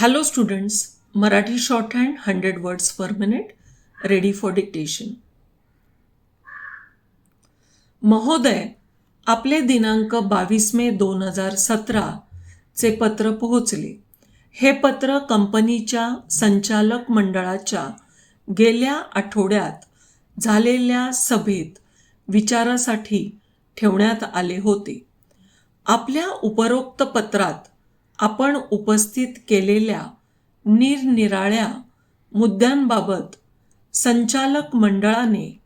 Hello students, Marathi shorthand 100 words per minute, ready for dictation. महोदय, आपले दिनांक 22 मे 2017 चे पत्र पोहोचले. हे पत्र कंपनीच्या संचालक मंडळाच्या गेल्या आठवड्यात झालेल्या सभेत विचारासाठी ठेवण्यात आले होते. आपल्या उपरोक्त पत्रात आपण उपस्थित केलेल्या निरनिराळ्या मुद्द्यांबाबत संचालक मंडळाने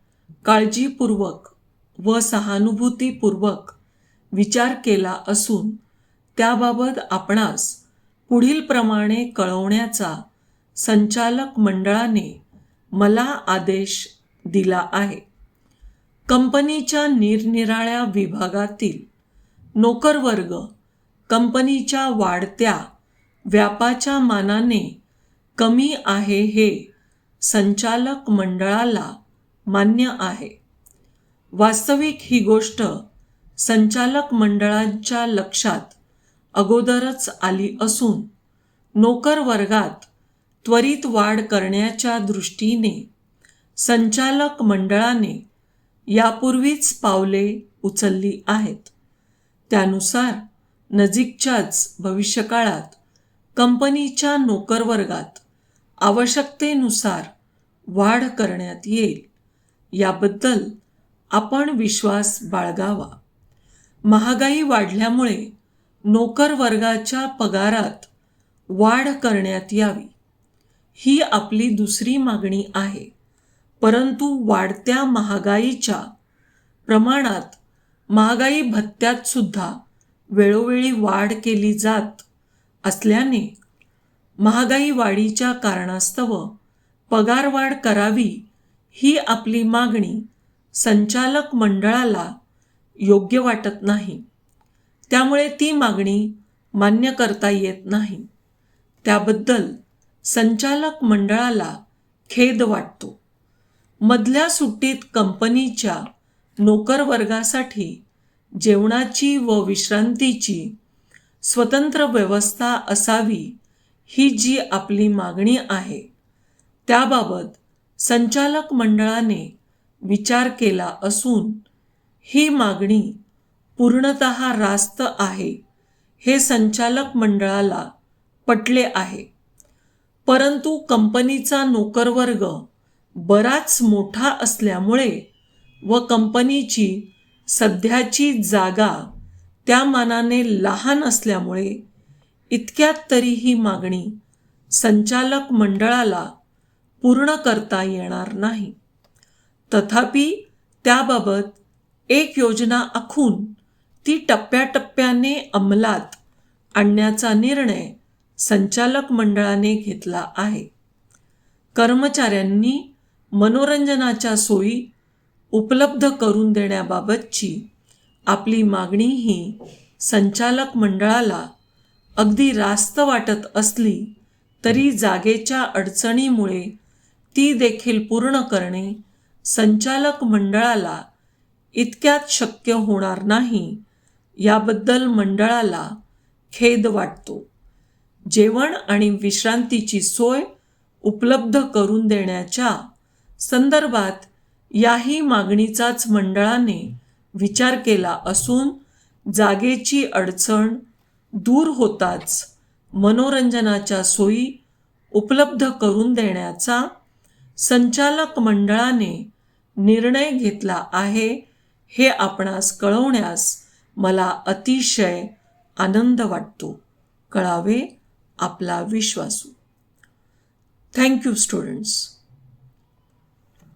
काळजीपूर्वक व सहानुभूतीपूर्वक विचार केला असून त्याबाबत आपणास पुढील प्रमाणे कळवण्याचा संचालक मंडळाने मला आदेश दिला आहे. कंपनीच्या निरनिराळ्या विभागातील नोकरवर्ग कंपनीच्या वाढत्या व्यापाच्या मानाने कमी आहे हे संचालक मंडळाला मान्य आहे. वास्तविक ही गोष्ट संचालक मंडळाच्या लक्षात अगोदरच आली असून नोकर वर्गात त्वरित वाढ करण्याच्या दृष्टीने संचालक मंडळाने यापूर्वीच पावले उचलली आहेत. त्यानुसार नजीकच्याच भविष्यकाळात कंपनीच्या नोकरवर्गात आवश्यकतेनुसार वाढ करण्यात येईल. याबद्दल आपण विश्वास बाळगावा. महागाई वाढल्यामुळे नोकरवर्गाच्या पगारात वाढ करण्यात यावी ही आपली दुसरी मागणी आहे. परंतु वाढत्या महागाईच्या प्रमाणात महागाई भत्त्यात सुद्धा वेळोवेळी वाढ केली जात असल्याने महागाई वाढीच्या कारणास्तव पगारवाढ करावी ही आपली मागणी संचालक मंडळाला योग्य वाटत नाही. त्यामुळे ती मागणी मान्य करता येत नाही. त्याबद्दल संचालक मंडळाला खेद वाटतो. मधल्या सुट्टीत कंपनीच्या नोकरवर्गासाठी जेवणाची व विश्रांतीची स्वतंत्र व्यवस्था असावी ही जी आपली मागणी आहे त्याबाबत संचालक मंडळाने विचार केला असून ही मागणी पूर्णतः रास्त आहे हे संचालक मंडळाला पटले आहे. परंतु कंपनीचा नोकरवर्ग बराच मोठा असल्यामुळे व कंपनीची सध्याची जागा त्या मानाने लहान असल्यामुळे इतक्यात तरी ही मागणी संचालक मंडळाला पूर्ण करता येणार नाही. तथापि त्याबाबत एक योजना आखून ती टप्प्याटप्प्याने अंमलात आणण्याचा निर्णय संचालक मंडळाने घेतला आहे. कर्मचाऱ्यांनी मनोरंजनाच्या सोयी उपलब्ध करून देण्याबाबतची आपली मागणी ही संचालक मंडळाला अगदी रास्त वाटत असली तरी जागेच्या अडचणीमुळे ती देखील पूर्ण करणे संचालक मंडळाला इतक्यात शक्य होणार नाही याबद्दल मंडळाला खेद वाटतो. जेवण आणि विश्रांतीची सोय उपलब्ध करून देण्याच्या संदर्भात याही मागणीचाच मंडळाने विचार केला असून जागेची अडचण दूर होताच मनोरंजनाच्या सोयी उपलब्ध करून देण्याचा संचालक मंडळाने निर्णय घेतला आहे हे आपणास कळवण्यास मला अतिशय आनंद वाटतो. कळावे आपला विश्वासू. Thank you students.